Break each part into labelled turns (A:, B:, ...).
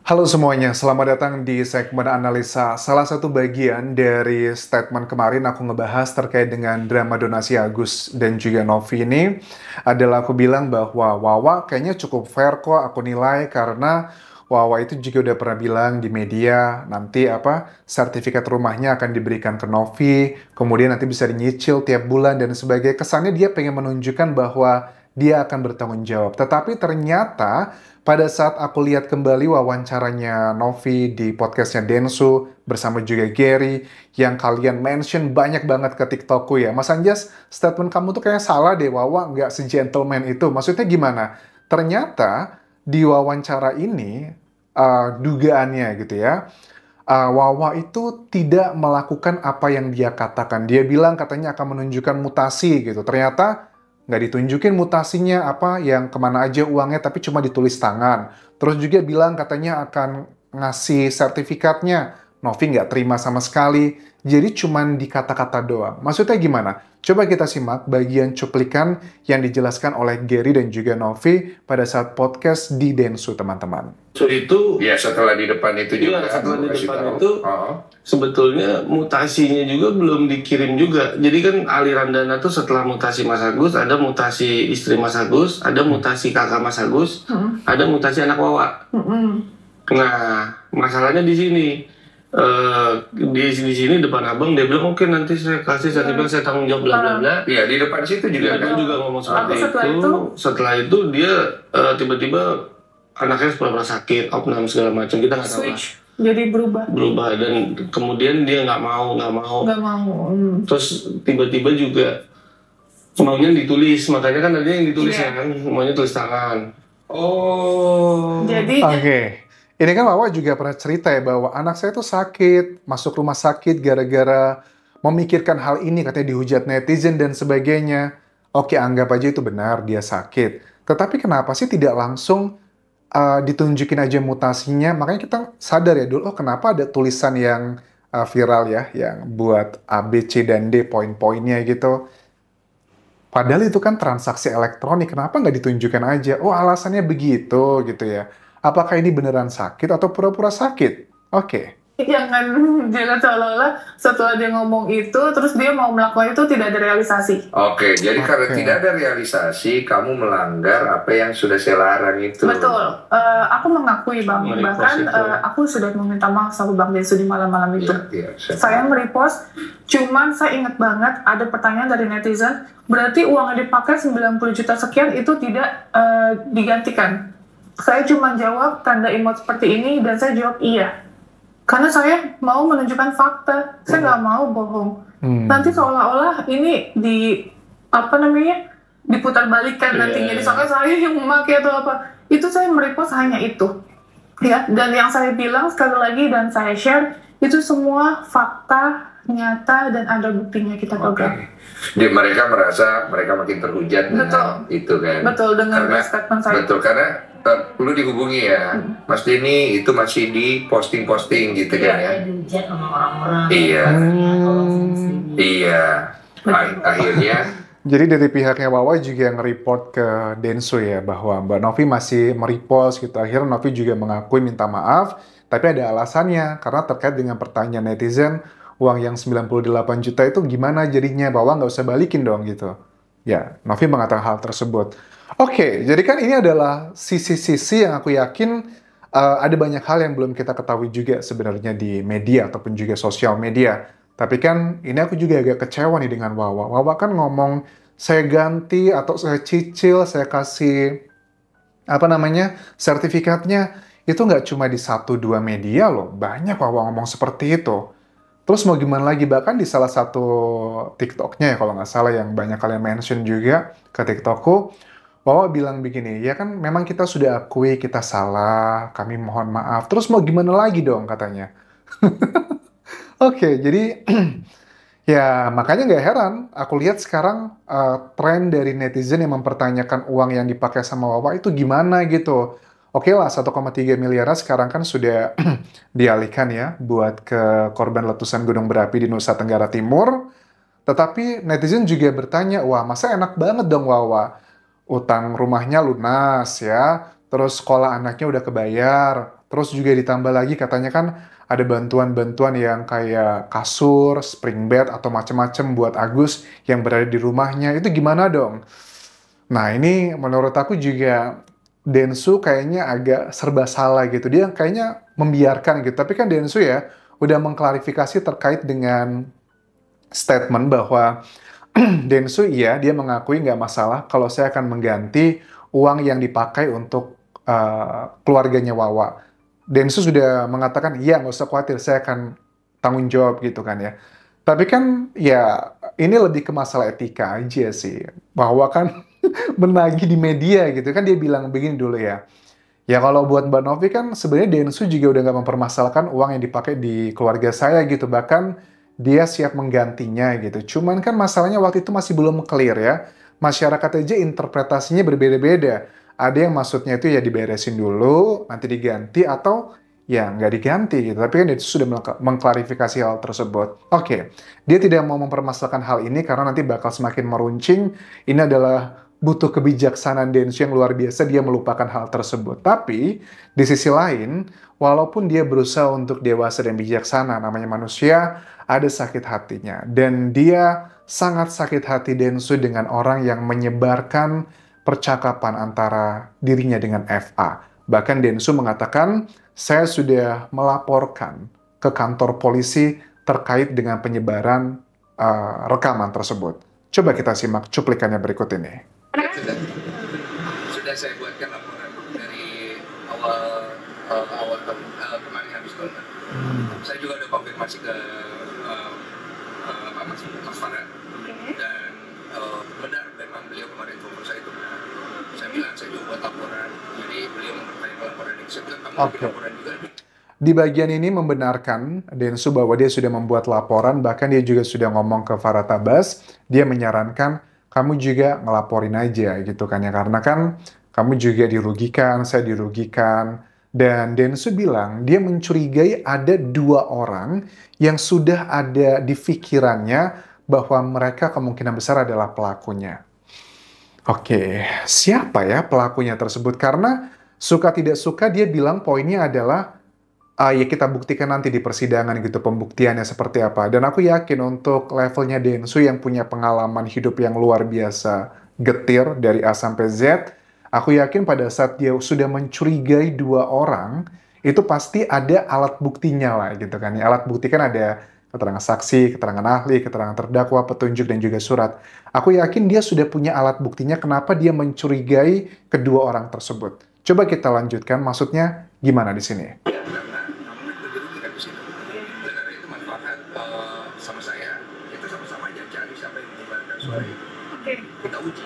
A: Halo semuanya, selamat datang di segmen analisa. Salah satu bagian dari statement kemarin aku ngebahas terkait dengan drama donasi Agus dan juga Novi ini adalah aku bilang bahwa Wawa kayaknya cukup fair kok aku nilai karena Wawa itu juga udah pernah bilang di media nanti sertifikat rumahnya akan diberikan ke Novi, kemudian nanti bisa dinyicil tiap bulan dan sebagainya. Kesannya dia pengen menunjukkan bahwa dia akan bertanggung jawab. Tetapi ternyata pada saat aku lihat kembali wawancaranya Novi di podcastnya Densu bersama juga Gary yang kalian mention banyak banget ke TikTokku ya. Mas Anjas, statement kamu tuh kayak salah deh, Wawa nggak se-gentleman itu. Maksudnya gimana? Ternyata di wawancara ini dugaannya gitu ya. Wawa itu tidak melakukan apa yang dia katakan. Dia bilang katanya akan menunjukkan mutasi gitu. Ternyata nggak ditunjukin mutasinya apa yang kemana aja uangnya, tapi cuma ditulis tangan. Terus juga bilang katanya akan ngasih sertifikatnya. Novi nggak terima sama sekali. Jadi cuman di kata-kata doang. Maksudnya gimana? Coba kita simak bagian cuplikan yang dijelaskan oleh Gary dan juga Novi pada saat podcast di Densu, teman-teman.
B: So itu
C: ya setelah di depan itu juga
B: setelah di
C: kasih
B: depan
C: tahu.
B: itu sebetulnya mutasinya juga belum dikirim juga. Jadi kan aliran dana tuh setelah mutasi Mas Agus, ada mutasi istri Mas Agus, ada mutasi kakak Mas Agus, ada mutasi anak Wawa. Nah, masalahnya di sini. Di sini depan abang dia bilang oke, nanti saya kasih sertifikat, saya tanggung jawab bla bla bla.
C: Iya, di depan situ juga
B: Dia
C: kan.
B: juga ngomong seperti itu. Setelah itu dia tiba-tiba anaknya pura-pura sakit, opnam segala macam, kita nggak tahu lah.
D: Jadi berubah
B: Dan kemudian dia nggak mau. Terus tiba-tiba juga maunya ditulis, makanya kan ada yang ditulis ya kan, maunya tulis tangan.
D: Jadi
A: Oke. Ini kan Wawa juga pernah cerita ya bahwa anak saya tuh sakit, masuk rumah sakit gara-gara memikirkan hal ini, katanya dihujat netizen dan sebagainya. Oke, anggap aja itu benar, dia sakit. Tetapi kenapa sih tidak langsung ditunjukin aja mutasinya? Makanya kita sadar ya dulu, oh kenapa ada tulisan yang viral ya, yang buat A, B, C, dan D poin-poinnya gitu. Padahal itu kan transaksi elektronik, kenapa nggak ditunjukkan aja? Oh, alasannya begitu gitu ya. Apakah ini beneran sakit atau pura-pura sakit? Oke.
D: jangan seolah-olah setelah dia ngomong itu terus dia mau melakukan itu tidak ada realisasi.
C: Oke, jadi karena tidak ada realisasi, kamu melanggar apa yang sudah saya larang itu.
D: Betul. Aku mengakui Bang, bahkan aku sudah meminta maaf sama Bang Densu di malam-malam itu. Saya merepost, cuman saya ingat banget ada pertanyaan dari netizen, berarti uang yang dipakai 90 juta sekian itu tidak digantikan. Saya cuma jawab tanda emot seperti ini dan saya jawab iya. Karena saya mau menunjukkan fakta, saya nggak mau bohong. Nanti seolah-olah ini diputar balikan nantinya, disangka saya yang memakai atau apa. Itu saya merepost hanya itu, ya. Dan yang saya bilang sekali lagi dan saya share itu semua fakta nyata dan ada buktinya kita pegang.
C: Jadi mereka merasa mereka makin terhujat dengan itu kan.
D: Betul, dengan statement saya.
C: Betul, karena perlu dihubungi ya, Mas Denny itu masih di posting-posting gitu kan ya.
E: Dihujat sama orang-orang.
C: Iya. Akhirnya.
A: Jadi dari pihaknya Wawa juga nge-report ke Densu ya, bahwa Mbak Novi masih merepost gitu. Akhirnya Novi juga mengakui minta maaf, tapi ada alasannya, karena terkait dengan pertanyaan netizen, uang yang 98 juta itu gimana jadinya, Wawa nggak usah balikin dong gitu. Ya, Novi mengatakan hal tersebut. Oke, jadi kan ini adalah sisi-sisi yang aku yakin ada banyak hal yang belum kita ketahui juga sebenarnya di media ataupun juga sosial media. Tapi kan ini aku juga agak kecewa nih dengan Wawa. Wawa kan ngomong saya ganti atau saya cicil, saya kasih sertifikatnya. Itu nggak cuma di 1-2 media loh, banyak Wawa ngomong seperti itu. Terus mau gimana lagi, bahkan di salah satu TikToknya ya kalau nggak salah yang banyak kalian mention juga ke TikTokku, Wawa bilang begini, ya kan memang kita sudah akui kita salah, kami mohon maaf. Terus mau gimana lagi dong katanya. Oke, jadi ya makanya nggak heran. Aku lihat sekarang tren dari netizen yang mempertanyakan uang yang dipakai sama Wawa itu gimana gitu. Oke lah, 1,3 miliar sekarang kan sudah dialihkan ya buat ke korban letusan gunung berapi di Nusa Tenggara Timur. Tetapi netizen juga bertanya, wah masa enak banget dong Wawa. Utang rumahnya lunas ya, terus sekolah anaknya udah kebayar, Terus juga ditambah lagi katanya kan ada bantuan-bantuan yang kayak kasur, spring bed, atau macam-macam buat Agus yang berada di rumahnya. Itu gimana dong? Nah, ini menurut aku juga Densu kayaknya agak serba salah gitu. Dia kayaknya membiarkan gitu. Tapi kan Densu ya udah mengklarifikasi terkait dengan statement bahwa Densu iya, dia mengakui nggak masalah kalau saya akan mengganti uang yang dipakai untuk keluarganya Wawa. Densu sudah mengatakan, iya nggak usah khawatir, saya akan tanggung jawab gitu kan ya. Tapi kan ya ini lebih ke masalah etika aja sih. Bahwa kan menagih di media gitu kan dia bilang begini dulu ya. Ya kalau buat Mbak Novi kan sebenarnya Densu juga udah nggak mempermasalahkan uang yang dipakai di keluarga saya gitu. Bahkan dia siap menggantinya gitu. Cuman kan masalahnya waktu itu masih belum clear ya. Masyarakat aja interpretasinya berbeda-beda. Ada yang maksudnya itu ya diberesin dulu, nanti diganti, atau ya nggak diganti gitu. Tapi kan Densu sudah mengklarifikasi hal tersebut. Oke, dia tidak mau mempermasalahkan hal ini karena nanti bakal semakin meruncing. Ini adalah butuh kebijaksanaan Densu yang luar biasa, dia melupakan hal tersebut. Tapi, di sisi lain, walaupun dia berusaha untuk dewasa dan bijaksana, namanya manusia, ada sakit hatinya. Dan dia sangat sakit hati Densu dengan orang yang menyebarkan percakapan antara dirinya dengan FA. Bahkan Densu mengatakan, saya sudah melaporkan ke kantor polisi terkait dengan penyebaran rekaman tersebut. Coba kita simak cuplikannya berikut ini.
C: Sudah saya buatkan laporan dari awal kemarin habis kontak. Saya juga udah konfirmasi ke Mas Farhan dan benar memang beliau kemarin telepon saya itu benar. Saya bilang saya juga buat laporan, jadi beliau mempertanyakan laporan ini. Saya bilang kamu bikin laporan juga.
A: Di bagian ini membenarkan Densu bahwa dia sudah membuat laporan, bahkan dia juga sudah ngomong ke Farah Tabas, dia menyarankan kamu juga ngelaporin aja gitu kan ya, karena kan kamu juga dirugikan, saya dirugikan. Dan Densu bilang dia mencurigai ada 2 orang yang sudah ada di pikirannya bahwa mereka kemungkinan besar adalah pelakunya. Oke, siapa ya pelakunya tersebut? Karena suka tidak suka dia bilang poinnya adalah ya kita buktikan nanti di persidangan gitu pembuktiannya seperti apa. Dan aku yakin untuk levelnya Densu yang punya pengalaman hidup yang luar biasa getir dari A sampai Z, aku yakin pada saat dia sudah mencurigai 2 orang, itu pasti ada alat buktinya lah gitu kan. Alat bukti kan ada keterangan saksi, keterangan ahli, keterangan terdakwa, petunjuk, dan juga surat. Aku yakin dia sudah punya alat buktinya kenapa dia mencurigai kedua orang tersebut. Coba kita lanjutkan, maksudnya gimana di sini?
C: Sama saya, kita sama-sama aja cari siapa yang menyebarkan suara itu. Kita uji.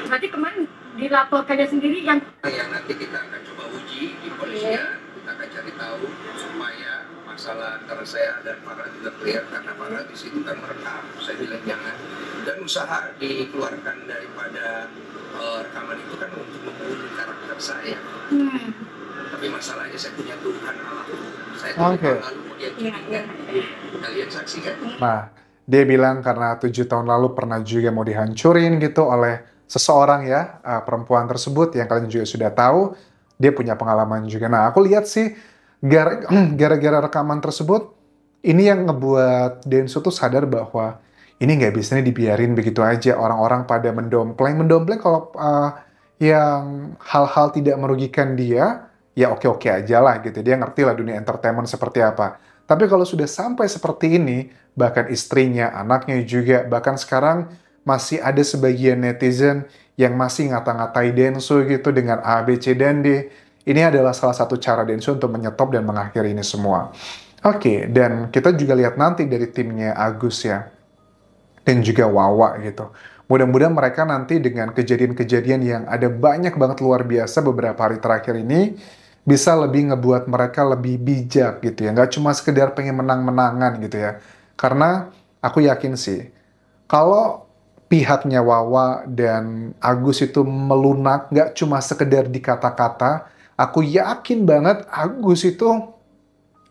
E: Berarti kemarin dilaporkannya sendiri yang
C: nanti kita akan coba uji di polisian, kita akan cari tahu supaya masalah antara saya dan Farah juga clear, karena Farah di situ kan merekam. Saya bilang jangan, dan usaha dikeluarkan daripada rekaman itu kan untuk membunuh karakter saya. Tapi masalahnya saya punya Tuhan Allah. Saya Tuhan lalu dia kan. Kalian saksi kan?
A: Nah, dia bilang karena 7 tahun lalu pernah juga mau dihancurin gitu oleh seseorang ya, perempuan tersebut yang kalian juga sudah tahu, dia punya pengalaman juga. Nah, aku lihat sih gara-gara rekaman tersebut, ini yang ngebuat Densu tuh sadar bahwa ini nggak bisa nih dibiarin begitu aja. Orang-orang pada mendompleng kalau yang hal-hal tidak merugikan dia, ya oke-oke aja lah gitu. Dia ngerti lah dunia entertainment seperti apa. Tapi kalau sudah sampai seperti ini, bahkan istrinya, anaknya juga, bahkan sekarang masih ada sebagian netizen yang masih ngata-ngatai Densu gitu dengan A, B, C, dan D. Ini adalah salah satu cara Densu untuk menyetop dan mengakhiri ini semua. Oke, dan kita juga lihat nanti dari timnya Agus ya, dan juga Wawa gitu. Mudah-mudahan mereka nanti dengan kejadian-kejadian yang ada banyak banget luar biasa beberapa hari terakhir ini, bisa lebih ngebuat mereka lebih bijak gitu ya. Nggak cuma sekedar pengen menang-menangan gitu ya. Karena aku yakin sih, kalau pihaknya Wawa dan Agus itu melunak, nggak cuma sekedar di kata-kata, aku yakin banget Agus itu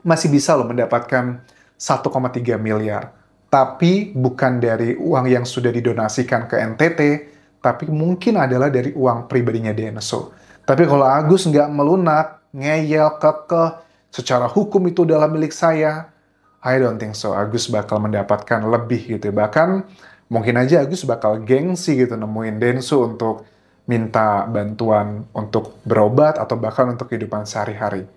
A: masih bisa loh mendapatkan 1,3 miliar. Tapi bukan dari uang yang sudah didonasikan ke NTT, tapi mungkin adalah dari uang pribadinya Densu. Tapi kalau Agus nggak melunak, ngeyel, kekeh, secara hukum itu adalah milik saya. I don't think so. Agus bakal mendapatkan lebih gitu. Bahkan mungkin aja Agus bakal gengsi gitu nemuin Densu untuk minta bantuan untuk berobat atau bahkan untuk kehidupan sehari-hari.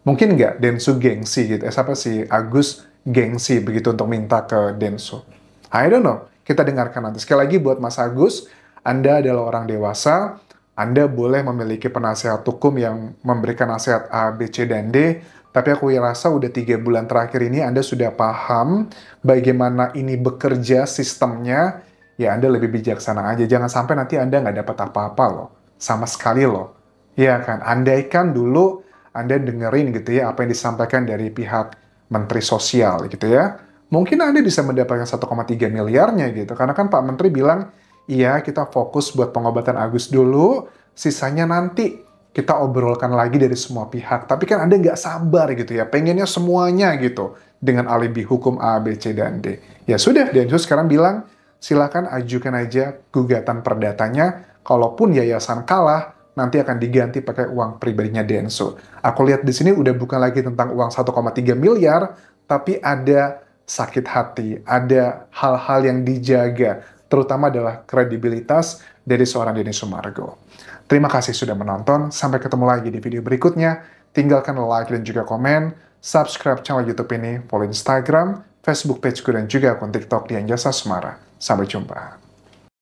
A: Mungkin nggak Densu gengsi gitu. Siapa sih Agus gengsi begitu untuk minta ke Densu? I don't know. Kita dengarkan nanti. Sekali lagi buat Mas Agus, Anda adalah orang dewasa. Anda boleh memiliki penasehat hukum yang memberikan nasihat A, B, C, dan D. Tapi aku rasa udah 3 bulan terakhir ini Anda sudah paham bagaimana ini bekerja sistemnya. Ya Anda lebih bijaksana aja. Jangan sampai nanti Anda nggak dapat apa-apa loh. Sama sekali loh. Ya kan, andaikan dulu Anda dengerin gitu ya apa yang disampaikan dari pihak Menteri Sosial gitu ya. Mungkin Anda bisa mendapatkan 1,3 miliarnya gitu. Karena kan Pak Menteri bilang, iya kita fokus buat pengobatan Agus dulu, sisanya nanti kita obrolkan lagi dari semua pihak. Tapi kan Anda nggak sabar gitu ya, pengennya semuanya gitu. Dengan alibi hukum A, B, C, dan D. Ya sudah, Densu sekarang bilang, silakan ajukan aja gugatan perdatanya. Kalaupun yayasan kalah, nanti akan diganti pakai uang pribadinya Densu. Aku lihat di sini udah bukan lagi tentang uang 1,3 miliar, tapi ada sakit hati, ada hal-hal yang dijaga, terutama adalah kredibilitas dari seorang Denny Sumargo. Terima kasih sudah menonton, sampai ketemu lagi di video berikutnya. Tinggalkan like dan juga komen, subscribe channel YouTube ini, follow Instagram, Facebook pageku dan juga akun TikTok Dian Jasa Sumara. Sampai jumpa.